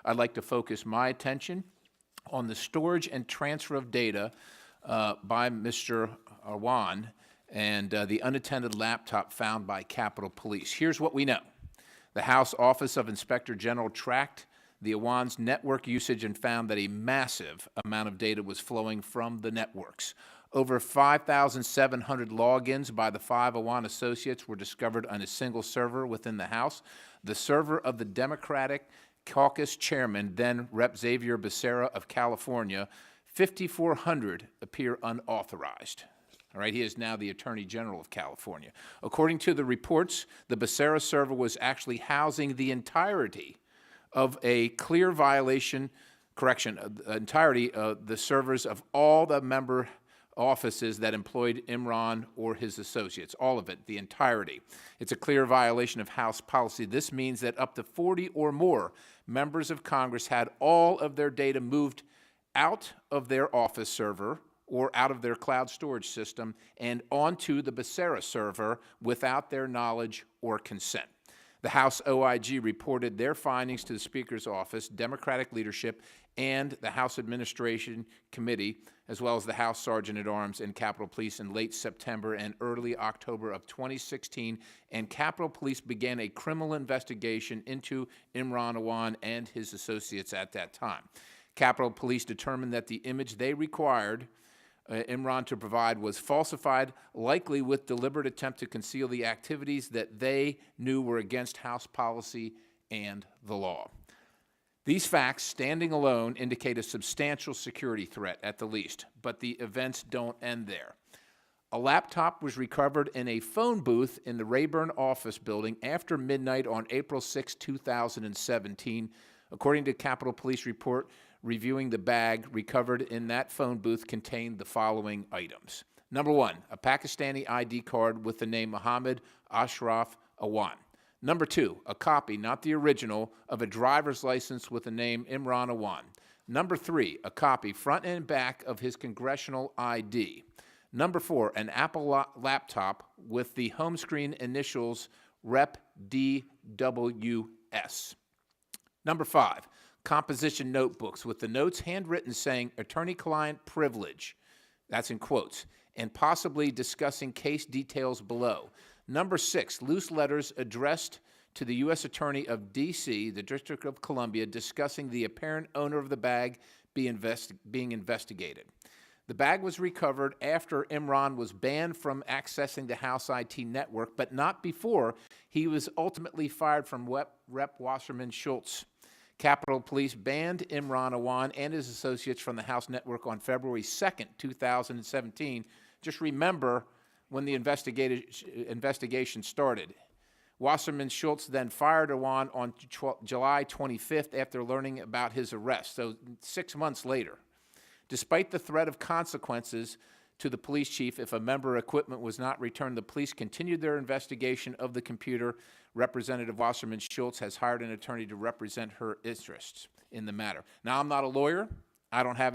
I'd like to focus my attention on the storage and transfer of data by Mr. Awan and the unattended laptop found by Capitol Police. Here's what we know. The House Office of Inspector General tracked the Awan's network usage and found that a massive amount of data was flowing from the networks. Over 5,700 logins by the 5 Awan associates were discovered on a single server within the House. The server of the Democratic Caucus chairman, then Rep. Xavier Becerra of California, 5,400 appear unauthorized. All right, he is now the Attorney General of California. According to the reports, the Becerra server was actually housing the entirety of a clear violation, entirety of the servers of all the member offices that employed Imran or his associates, all of it, the entirety. It's a clear violation of House policy. This means that up to 40 or more members of Congress had all of their data moved out of their office server or out of their cloud storage system and onto the Becerra server without their knowledge or consent. The House OIG reported their findings to the Speaker's office, Democratic leadership, and the House Administration Committee, as well as the House Sergeant-at-Arms and Capitol Police in late September and early October of 2016, and Capitol Police began a criminal investigation into Imran Awan and his associates at that time. Capitol Police determined that the image they required Imran to provide was falsified, likely with deliberate attempt to conceal the activities that they knew were against House policy and the law. These facts, standing alone, indicate a substantial security threat at the least, but the events don't end there. A laptop was recovered in a phone booth in the Rayburn office building after midnight on April 6, 2017. According to Capitol Police report, reviewing the bag recovered in that phone booth contained the following items. Number one, a Pakistani ID card with the name Mohammed Ashraf Awan. Number two, a copy, not the original, of a driver's license with the name Imran Awan. Number three, a copy, front and back, of his congressional ID. Number four, an Apple laptop with the home screen initials Rep. DWS. Number five, composition notebooks with the notes handwritten saying attorney-client privilege, that's in quotes, and possibly discussing case details below. Number six, loose letters addressed to the U.S. Attorney of D.C., the District of Columbia, discussing the apparent owner of the bag being investigated. The bag was recovered after Imran was banned from accessing the House IT network, but not before he was ultimately fired from Rep. Wasserman Schultz. Capitol Police banned Imran Awan and his associates from the House network on February 2nd, 2017. Just remember when the investigation started. Wasserman Schultz then fired Awan on July 25th after learning about his arrest, so 6 months later. Despite the threat of consequences to the police chief if a member equipment was not returned, the police continued their investigation of the computer. Representative Wasserman Schultz has hired an attorney to represent her interests in the matter. Now, I'm not a lawyer. I don't have